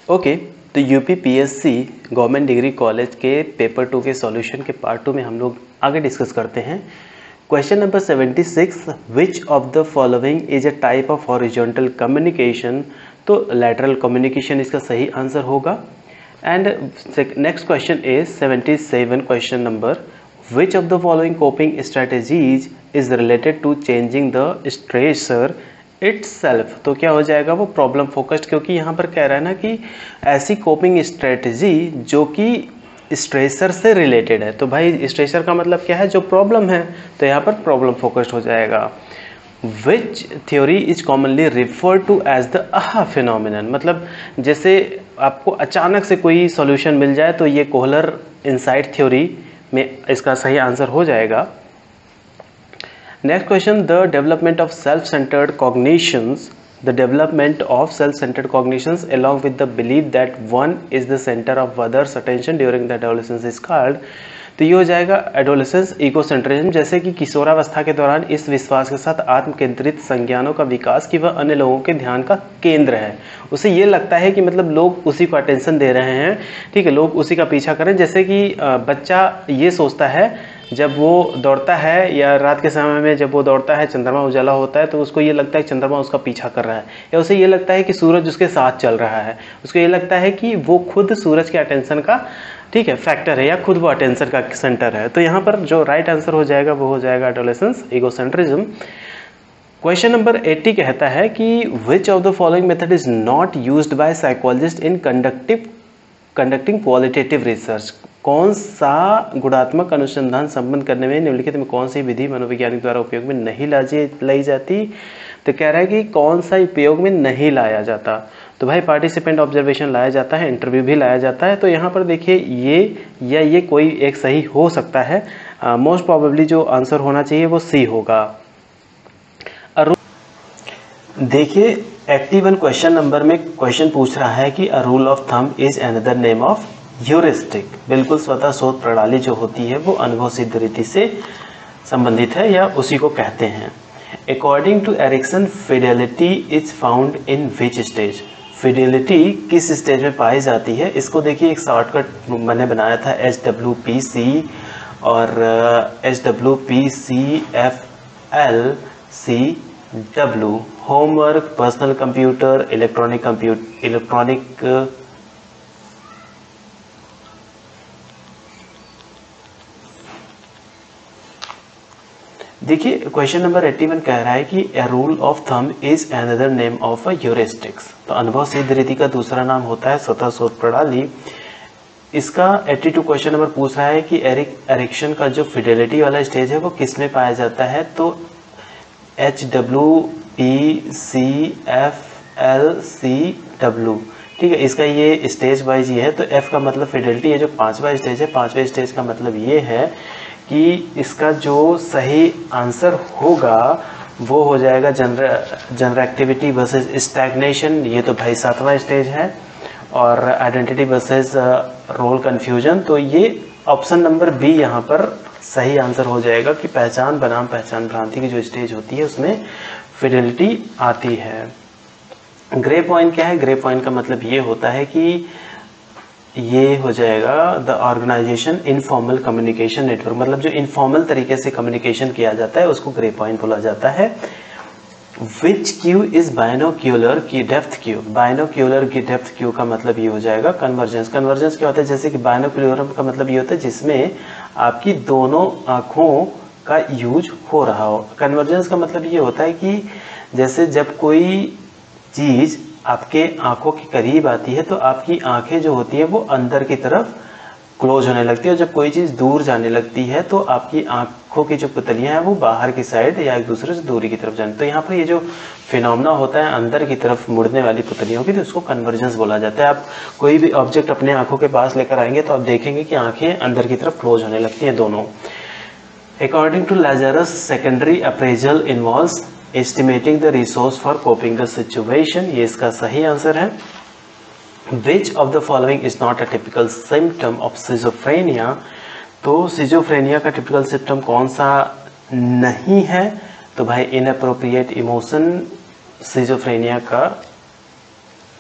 Okay, तो UPPSC government degree college के paper 2 के सॉल्यूशन के पार्ट 2 में हम लोग आगे डिस्कस करते हैं। Question number 76, which of the following is a type of horizontal communication. तो लैटरल कम्युनिकेशन इसका सही आंसर होगा। And next question is 77 question number, which of the following coping strategies is related to changing the stressor itself. तो क्या हो जाएगा वो problem focused, क्योंकि यहाँ पर कह रहा है ना कि ऐसी कोपिंग स्ट्रेटजी जो कि स्ट्रेसर से रिलेटेड है। तो भाई स्ट्रेसर का मतलब क्या है, जो प्रॉब्लम है, तो यहाँ पर प्रॉब्लम फोकस्ड हो जाएगा। Which theory is commonly refer to as the aha phenomenon. मतलब जैसे आपको अचानक से कोई सॉल्यूशन मिल जाए तो ये कोहलर इनसाइट थ्योरी में इसका सही आंसर हो जाएगा। Next question, the development of self-centered cognitions, the development of self-centered cognitions along with the belief that one is the center of others' attention during the adolescence is called। तो ये हो जाएगा adolescence इगोसेंट्रिज्म। जैसे कि किशोरावस्था के दौरान इस विश्वास के साथ आत्म केंद्रित संज्ञानों का विकास कि वह अन्य लोगों के ध्यान का केंद्र है। उसे ये लगता है कि मतलब लोग उसी को अटेंशन दे रहे हैं, ठीक है, लोग उसी का पीछा करें। जैसे कि बच्चा ये सोचता है जब वो दौड़ता है या रात के समय में जब वो दौड़ता है, चंद्रमा उजाला होता है तो उसको ये लगता है कि चंद्रमा उसका पीछा कर रहा है, या उसे ये लगता है कि सूरज उसके साथ चल रहा है। उसको ये लगता है कि वो खुद सूरज के अटेंशन का, ठीक है, फैक्टर है, या खुद वो अटेंशन का सेंटर है। तो यहाँ पर जो राइट आंसर हो जाएगा वो हो जाएगा एडोलेसेंस इगोसेंट्रिज्म। क्वेश्चन नंबर 80 कहता है कि विच of the following method is not used by psychologist in conducting qualitative research. कौन सा गुणात्मक अनुसंधान संबंध करने में निम्नलिखित में कौन सी विधि मनोवैज्ञानिक द्वारा उपयोग में नहीं लाई जाती। तो कह रहा है कि कौन सा उपयोग में नहीं लाया जाता। तो भाई पार्टिसिपेंट ऑब्जर्वेशन लाया जाता है, इंटरव्यू भी लाया जाता है। तो यहाँ पर देखिए ये या ये कोई एक सही हो सकता है। मोस्ट प्रोबेबली जो आंसर होना चाहिए वो सी होगा। देखिए 81 क्वेश्चन नंबर में क्वेश्चन पूछ रहा है कि a rule of thumb is another name of heuristic. बिल्कुल स्वतः शोध प्रणाली जो होती है वो अनुभव सिद्ध रीति से संबंधित है या उसी को कहते हैं। According to Erikson, fidelity is found in which stage. Fidelity किस स्टेज में पाई जाती है, इसको देखिए एक शॉर्टकट मैंने बनाया था HWPC और HWPCFLCW। Homework, personal computer, electronic देखिए क्वेश्चन नंबर 81 कह रहा है कि a rule of thumb is another name of a heuristics. तो अनुभव सिद्ध रीति का दूसरा नाम होता है स्वतः शोध प्रणाली। इसका 82 क्वेश्चन नंबर पूछ रहा है कि एरिक्सन का जो फिडेलिटी वाला स्टेज है वो किस में पाया जाता है। तो HWPCFLCW, ठीक है, इसका ये स्टेज वाइज ये है। तो F का मतलब फिडेलिटी है, जो 5वां स्टेज है। 5वें स्टेज का मतलब ये है कि इसका जो सही आंसर होगा वो हो जाएगा जनरल एक्टिविटी वर्सेस स्टैग्नेशन। ये तो भाई 7वां स्टेज है। और आइडेंटिटी वर्सेस रोल कन्फ्यूजन, तो ये ऑप्शन नंबर बी यहाँ पर सही आंसर हो जाएगा कि पहचान बनाम पहचान भ्रांति की जो स्टेज होती है उसमें फिडेलिटी आती है। ग्रे पॉइंट क्या है, ग्रे पॉइंट का मतलब ये होता है कि ये हो जाएगा the organization informal communication network. मतलब जो इनफॉर्मल तरीके से कम्युनिकेशन किया जाता है उसको ग्रे पॉइंट बोला जाता है। विच क्यू इज बाइनोक्यूलर की डेप्थ क्यू। बाइनोक्यूलर की डेप्थ क्यू का मतलब ये हो जाएगा कन्वर्जेंस। कन्वर्जेंस क्या होता है, जैसे कि बाइनोक्यूलर का मतलब ये होता है जिसमें आपकी दोनों आंखों का यूज हो रहा हो। कन्वर्जेंस का मतलब ये होता है कि जैसे जब कोई चीज आपके आंखों के करीब आती है तो आपकी आंखें जो होती है वो अंदर की तरफ क्लोज होने लगती है, और जब कोई चीज दूर जाने लगती है तो आपकी आंखों की जो पुतलियां हैं वो बाहर की साइड या एक दूसरे से दूरी की तरफ जाने। तो यहाँ पर ये जो फिनोमेना होता है अंदर की तरफ मुड़ने वाली पुतलियों की, तो उसको कन्वर्जेंस बोला जाता है। आप कोई भी ऑब्जेक्ट अपने आंखों के पास लेकर आएंगे तो आप देखेंगे कि आंखें अंदर की तरफ क्लोज होने लगती हैं दोनों। According to Lazarus, secondary appraisal involves estimating the resource for coping the situation. ये इसका सही आंसर है। Which of the following is not a typical symptom of schizophrenia? तो सिजोफ्रेनिया का टिपिकल सिम्टम कौन सा नहीं है, तो भाई इनअप्रोप्रिएट इमोशन सिजोफ्रेनिया का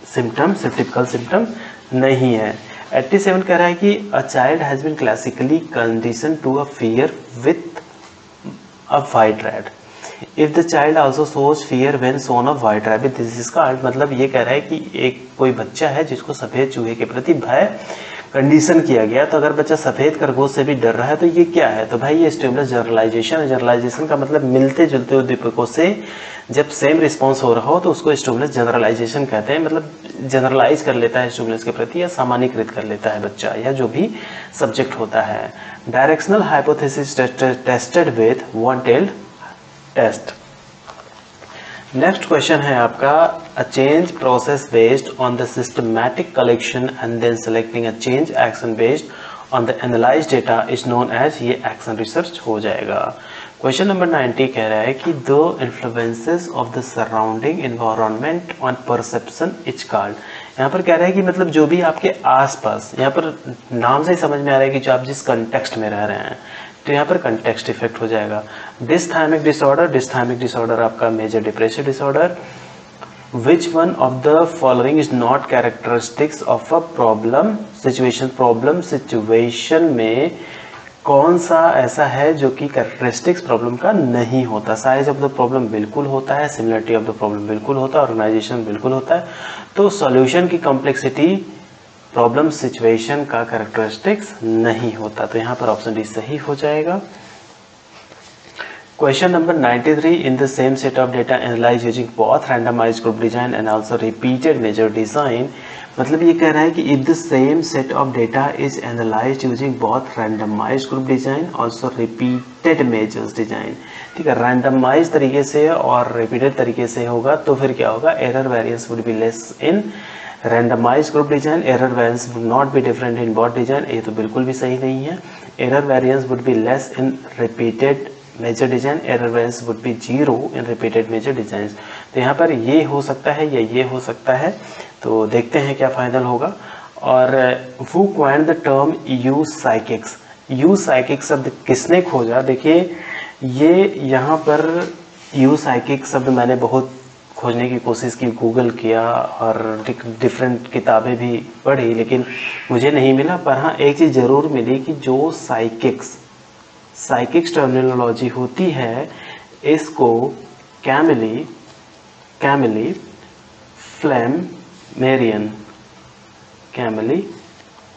सिम्टम्स, टिपिकल सिम्टम नहीं है। 87 कह रहा है कि a child has been classically condition to a fear with a white rat if the child also shows fear when shown a white rabbit this is called. मतलब ये कह रहा है कि एक कोई बच्चा है जिसको सफेद चूहे के प्रति भय कंडीशन किया गया, तो अगर बच्चा सफेद खरगोश से भी डर रहा है तो ये क्या है, तो भाई ये स्टिमुलस जनरलाइजेशन है। जनरलाइजेशन का मतलब मिलते जुलते उद्दीपकों से जब सेम रिस्पॉन्स हो रहा हो तो उसको स्टिमुलस जनरलाइजेशन कहते हैं। मतलब जनरलाइज कर लेता है स्टिमुलस के प्रति या सामान्यकृत कर लेता है बच्चा या जो भी सब्जेक्ट होता है। Directional hypothesis tested with one tailed test. Next question है आपका a change process based on the systematic collection and then selecting a change action based on the analysed data is known as, ये action research हो जाएगा। Question number 90 कह रहा है कि the influences of the surrounding environment on perception is called. यहाँ पर कह रहा है कि मतलब जो भी आपके आसपास, यहाँ पर नाम से ही समझ में आ रहा है कि जो आप जिस कंटेक्स्ट में रह रहे हैं, तो यहाँ पर कंटेक्स्ट इफेक्ट हो जाएगा। डिस्थाइमिक डिसऑर्डर आपका major depressive disorder. Which one of the following is not characteristics of a problem situation. Problem situation में कौन सा ऐसा है जो कि कैरेक्टरिस्टिक्स प्रॉब्लम का नहीं होता। साइज ऑफ द प्रॉब्लम बिल्कुल होता है, सिमिलरिटी ऑफ द प्रॉब्लम बिल्कुल होता है, ऑर्गेनाइजेशन बिल्कुल होता है, तो सॉल्यूशन की कॉम्प्लेक्सिटी प्रॉब्लम सिचुएशन का कैरेक्टरिस्टिक्स नहीं होता। तो यहाँ पर ऑप्शन डी सही हो जाएगा। Question number 93 in the same set of data analyse using both randomized group design and also repeated measure design. मतलब ये कह रहा है कि if the same set of data is analysed using both randomized group design also repeated measures design. ठीक है, randomise तरीके से और रिपीटेड तरीके से होगा तो फिर क्या होगा, error variance would be less in randomized group design, error variance would not be different in bot design, ये तो बिल्कुल भी सही नहीं है। error variance would be less in repeated measure design, error variance would be 0 in repeated measure designs। तो यहाँ पर ये हो सकता है या ये हो सकता है, तो देखते हैं क्या फाइनल होगा। और who coined the term eupsychics, eupsychic शब्द किसने खोजा। देखिए ये यहाँ पर eupsychic शब्द मैंने बहुत खोजने की कोशिश की, गूगल किया और डिफरेंट किताबें भी पढ़ी, लेकिन मुझे नहीं मिला। पर हाँ एक चीज़ ज़रूर मिली कि जो साइकिक्स टर्मिनोलॉजी होती है इसको कैमिली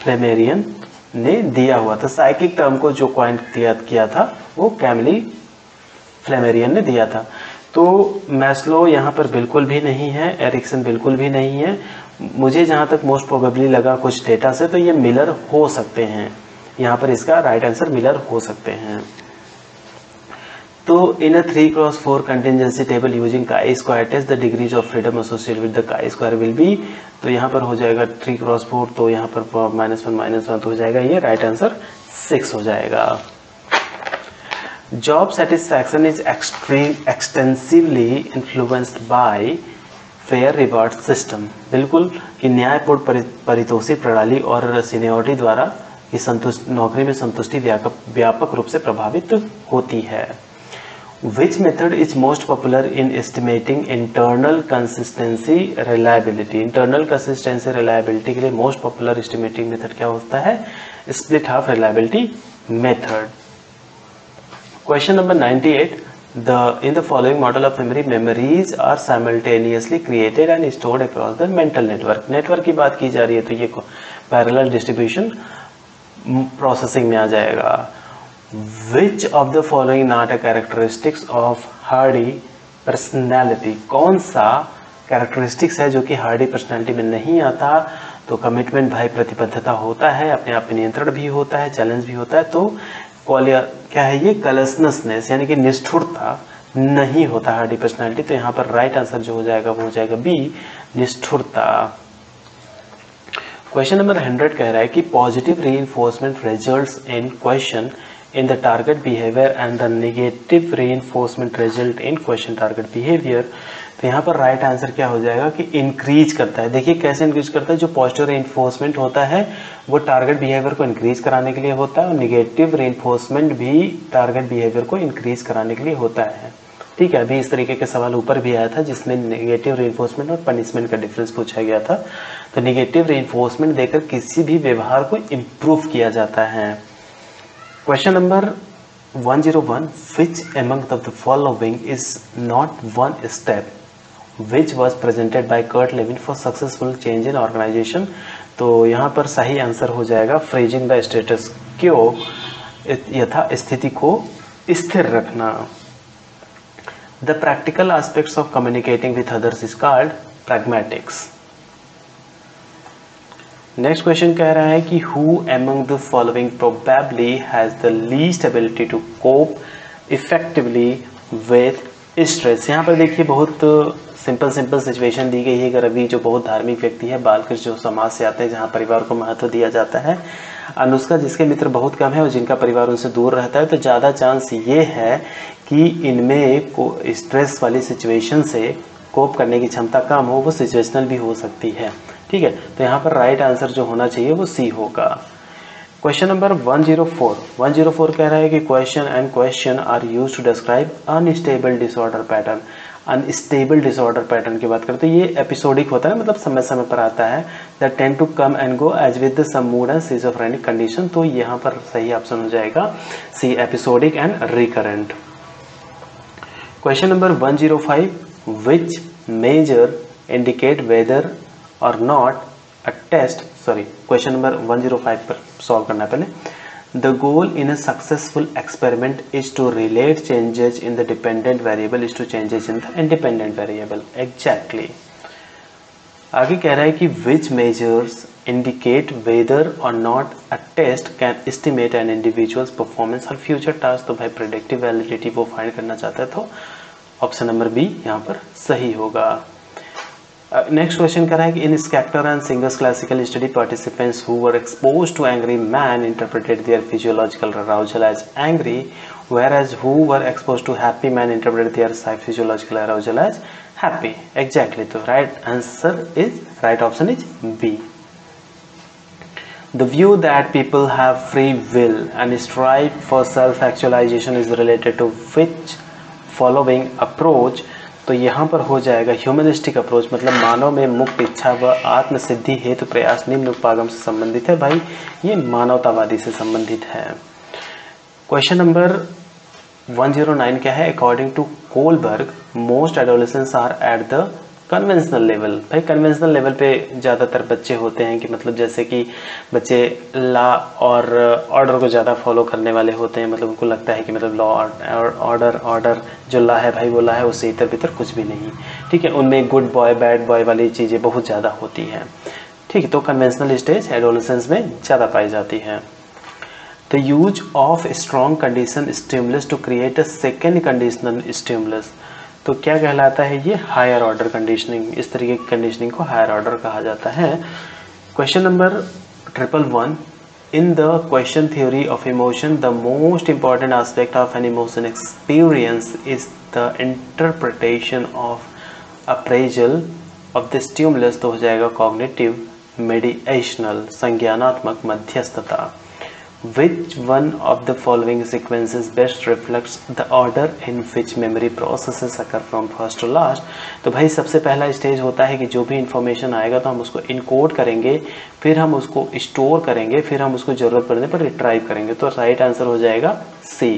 फ्लेमेरियन ने दिया हुआ था। साइकिक टर्म को जो कॉइन किया था वो कैमिली फ्लेमेरियन ने दिया था। तो मैस्लो यहाँ पर बिल्कुल भी नहीं है, एरिक्सन बिल्कुल भी नहीं है। मुझे जहाँ तक मोस्ट प्रोबेबली लगा कुछ डेटा से तो ये मिलर हो सकते हैं, यहाँ पर इसका राइट आंसर मिलर हो सकते हैं। तो in a 3x4 contingency table using chi square test the degrees of freedom associated with the chi square will be, तो यहाँ पर हो जाएगा 3x4, तो यहाँ पर -1 तो हो जाएगा, ये राइट आंसर 6 हो जाएगा। Job satisfaction is extensively influenced by fair reward system. बिल्कुल कि न्यायपूर्ण पारितोषिक प्रणाली और सीनियरिटी द्वारा ये नौकरी में संतुष्टि व्यापक रूप से प्रभावित होती है। Which method is most popular in estimating internal consistency reliability. Internal consistency reliability के लिए मोस्ट पॉपुलर एस्टिमेटिंग मेथड क्या होता है, split half reliability method. Question number 98. In the following model of memory, memories are simultaneously created and stored across the mental network. Network की बात की जा रही है तो ये पैरेलल डिस्ट्रीब्यूशन प्रोसेसिंग में आ जाएगा। Which of the following not a characteristics of Hardy personality? कौन सा कैरेक्टरिस्टिक्स है जो कि हार्डी पर्सनैलिटी में नहीं आता। तो कमिटमेंट भाई प्रतिबद्धता होता है, अपने आप पे नियंत्रण भी होता है, चैलेंज भी होता है। तो क्या है ये कलसनेस यानी कि निष्ठुरता नहीं होता हार्डी पर्सनैलिटी। तो यहाँ पर राइट आंसर जो हो जाएगा वो हो जाएगा बी, निष्ठुरता। क्वेश्चन नंबर 100 कह रहा है कि positive reinforcement results in question in the target behaviour and the negative reinforcement result in question target behaviour. तो यहाँ पर राइट आंसर क्या हो जाएगा कि इंक्रीज करता है। देखिए कैसे इंक्रीज करता है, जो पॉजिटिव रीइंफोर्समेंट होता है वो टारगेट बिहेवियर को इंक्रीज कराने के लिए होता है और निगेटिव रीइंफोर्समेंट भी टारगेट बिहेवियर को इंक्रीज कराने के लिए होता है। ठीक है, अभी इस तरीके के सवाल ऊपर भी आया था जिसमें नेगेटिव रेनफोर्समेंट और पनिशमेंट का डिफरेंस पूछा गया था। तो नेगेटिव रेनफोर्समेंट देकर किसी भी व्यवहार को इम्प्रूव किया जाता है। Question number 101, which among the following is not one step which was presented by Kurt Lewin for successful change in organization? तो यहाँ पर सही आंसर हो जाएगा फ्रीजिंग द स्टेटस क्यो, यथा स्थिति को स्थिर रखना। The practical aspects of communicating with others is called pragmatics. Next question कह रहा है कि who among the following probably has the least ability to cope effectively with stress? यहाँ पर देखिए बहुत सिंपल सिचुएशन दी गई है कि रवि जो बहुत धार्मिक व्यक्ति है, बालकृष्ण जो समाज से आते हैं जहाँ परिवार को महत्व दिया जाता है, अनुष्का जिसके मित्र बहुत कम है और जिनका परिवार उनसे दूर रहता है, तो ज़्यादा चांस ये है कि इनमें को स्ट्रेस वाली सिचुएशन से कोप करने की क्षमता कम हो, वो सिचुएशनल भी हो सकती है। ठीक है, तो यहाँ पर राइट आंसर जो होना चाहिए वो सी होगा। क्वेश्चन नंबर 104 कह रहा है कि question are used to describe unstable disorder pattern. Unstable disorder pattern की बात करते हैं, ये एपिसोडिक होता है, मतलब समय समय पर आता है। That tend to come and go as with some mood and schizophrenic condition. तो यहाँ पर सही ऑप्शन हो जाएगा C, episodic and recurrent. Question number 105, which measure indicate whether or not a test, question number 105 पर सॉल्व करना है पहले। The goal in a successful experiment is to relate changes in the dependent variable is to changes in the independent variable. Exactly. आगे कह रहा है कि which measures indicate whether or not a test can estimate an individual's performance or future task। तो भाई predictive validity वो find करना चाहता है, तो ऑप्शन नंबर बी यहाँ पर सही होगा। नेक्स्ट क्वेश्चन कर रहा है कि in Schachter and Singer's classical study participants who were exposed to angry man interpreted their physiological arousal as angry, whereas who were exposed to happy man interpreted their physiological arousal as happy. Exactly, so right option is B. The view that people have free will and strive for self-actualization is related to which following approach? तो यहाँ पर हो जाएगा humanistic approach, मतलब मानव में मुक्त इच्छा व आत्म सिद्धि हेतु प्रयास निम्न उपागम से संबंधित है। भाई ये मानवतावादी से संबंधित है। क्वेश्चन नंबर 109 क्या है? According to Kohlberg most adolescents are at the conventional level. भाई कन्वेंशनल लेवल पे ज़्यादातर बच्चे होते हैं कि मतलब जैसे कि बच्चे लॉ और ऑर्डर को ज़्यादा फॉलो करने वाले होते हैं, मतलब उनको लगता है कि मतलब लॉ और ऑर्डर जो लॉ है भाई वो लॉ है, उससे इतर भीतर कुछ भी नहीं। ठीक है, उनमें गुड बॉय बैड बॉय वाली चीज़ें बहुत ज़्यादा होती हैं। ठीक है, तो कन्वेंशनल स्टेज एडोलेसेंस में ज़्यादा पाई जाती है। The use of strong condition stimulus to create a second conditional stimulus. तो क्या कहलाता है ये? Higher order conditioning. इस तरीके की कंडीशनिंग को हायर ऑर्डर कहा जाता है। Question number 111, in the question theory of emotion the most important aspect of an emotion experience is the interpretation of appraisal of the stimulus. तो हो जाएगा कॉग्निटिव मेडिएशनल, संज्ञानात्मक मध्यस्थता। Which one of the following sequences best reflects the order in which memory processes occur from first to last? तो भाई सबसे पहला stage होता है कि जो भी इंफॉर्मेशन आएगा तो हम उसको इनकोड करेंगे, फिर हम उसको स्टोर करेंगे, फिर हम उसको जरूरत पड़ने पर रिट्राइव करेंगे। तो राइट आंसर हो जाएगा सी।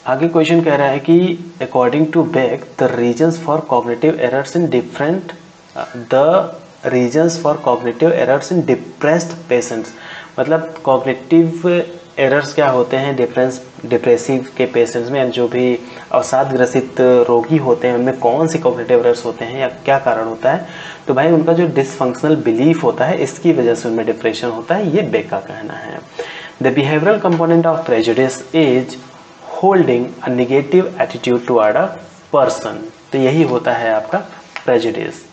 आगे क्वेश्चन कह रहा है कि according to Beck the reasons for cognitive errors in depressed patients. मतलब कॉग्निटिव एरर्स क्या होते हैं डिप्रेसिव के पेशेंट्स में, जो भी अवसाद ग्रसित रोगी होते हैं उनमें कौन सी कॉग्निटिव एरर्स होते हैं या क्या कारण होता है? तो भाई उनका जो डिसफंक्शनल बिलीफ होता है इसकी वजह से उनमें डिप्रेशन होता है, ये बेक का कहना है। The behavioural component of prejudice is holding a negative attitude toward a person. तो यही होता है आपका प्रेजुडिस।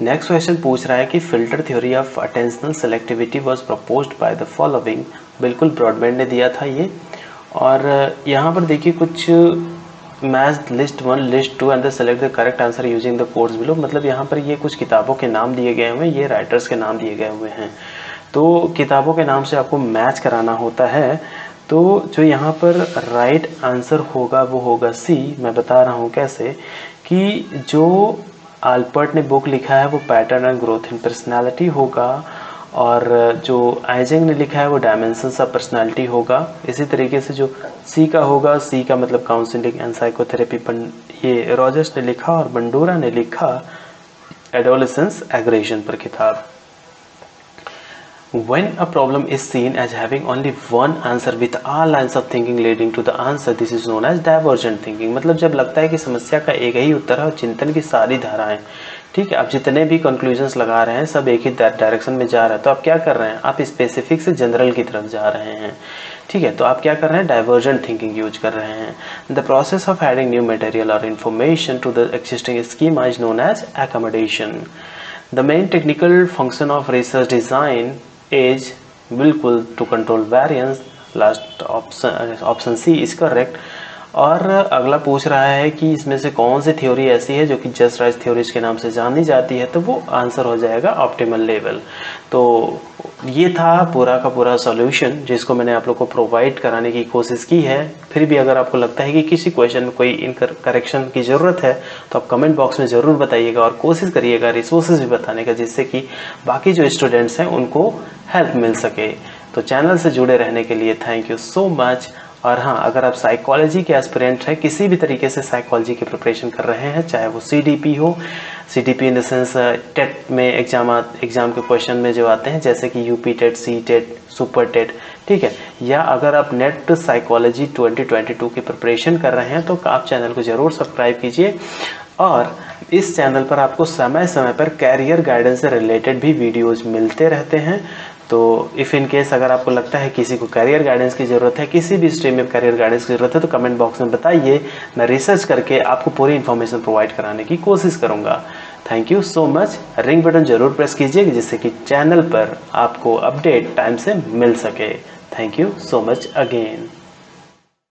नेक्स्ट क्वेश्चन पूछ रहा है कि filter theory of attentional selectivity was proposed by the following. बिल्कुल ब्रॉडबैंड ने दिया था ये, और यहाँ पर देखिए कुछ match list 1 list 2 and select the correct answer using the codes below. मतलब यहाँ पर ये कुछ किताबों के नाम दिए गए हुए हैं, ये राइटर्स के नाम दिए गए हुए हैं, तो किताबों के नाम से आपको मैच कराना होता है। तो जो यहाँ पर राइट आंसर होगा वो होगा सी। मैं बता रहा हूँ कैसे, कि जो आल्पर्ट ने बुक लिखा है वो pattern and growth in personality होगा, और जो आइजेंग ने लिखा है वो डायमेंशंस ऑफ पर्सनालिटी होगा। इसी तरीके से जो सी का होगा, सी का मतलब काउंसलिंग एंड साइकोथेरेपी, ये रॉजर्स ने लिखा, और बंडूरा ने लिखा एडोलेसेंस एग्रेशन पर किताब। When a problem is seen as having only one answer with all lines of thinking leading to the answer, this is known as divergent thinking। मतलब जब लगता है कि समस्या का एक ही उत्तर है और चिंतन की सारी धाराएं, ठीक है, आप जितने भी कंक्लूजन्स लगा रहे हैं सब एक ही डायरेक्शन में जा रहा है, तो आप क्या कर रहे हैं, आप स्पेसिफिक से जनरल की तरफ जा रहे हैं। ठीक है, तो आप क्या कर रहे हैं, डाइवर्जेंट थिंकिंग यूज कर रहे हैं। The process of adding new material or information to the existing schema is known as accommodation. The main technical function of research design is बिल्कुल to control variance. Last option C is correct. और अगला पूछ रहा है कि इसमें से कौन सी थ्योरी ऐसी है जो कि जस्ट राइट थ्योरीज के नाम से जानी जाती है, तो वो आंसर हो जाएगा ऑप्टिमल लेवल। तो ये था पूरा का पूरा सॉल्यूशन जिसको मैंने आप लोग को प्रोवाइड कराने की कोशिश की है। फिर भी अगर आपको लगता है कि किसी क्वेश्चन में कोई करेक्शन की ज़रूरत है तो आप कमेंट बॉक्स में ज़रूर बताइएगा, और कोशिश करिएगा रिसोर्सेज भी बताने का, जिससे कि बाकी जो स्टूडेंट्स हैं उनको हेल्प मिल सके। तो चैनल से जुड़े रहने के लिए थैंक यू सो मच। और हाँ, अगर आप साइकोलॉजी के एस्पिरेंट हैं, किसी भी तरीके से साइकोलॉजी की प्रिपरेशन कर रहे हैं, चाहे वो सीडीपी हो, CDP in the sense TET में एग्जाम के क्वेश्चन में जो आते हैं जैसे कि UP TET, C TET, super TET, ठीक है, या अगर आप नेट साइकोलॉजी 2022 की प्रिपरेशन कर रहे हैं तो आप चैनल को ज़रूर सब्सक्राइब कीजिए। और इस चैनल पर आपको समय समय पर कैरियर गाइडेंस से रिलेटेड भी वीडियोज़ मिलते रहते हैं। तो इफ़ इन केस अगर आपको लगता है किसी को कैरियर गाइडेंस की ज़रूरत है, किसी भी स्ट्रीम में कैरियर गाइडेंस की ज़रूरत है, तो कमेंट बॉक्स में बताइए, मैं रिसर्च करके आपको पूरी इन्फॉर्मेशन प्रोवाइड कराने की कोशिश करूँगा। Thank you so much. Ring button जरूर प्रेस कीजिए जिससे कि चैनल पर आपको अपडेट टाइम से मिल सके। Thank you so much again.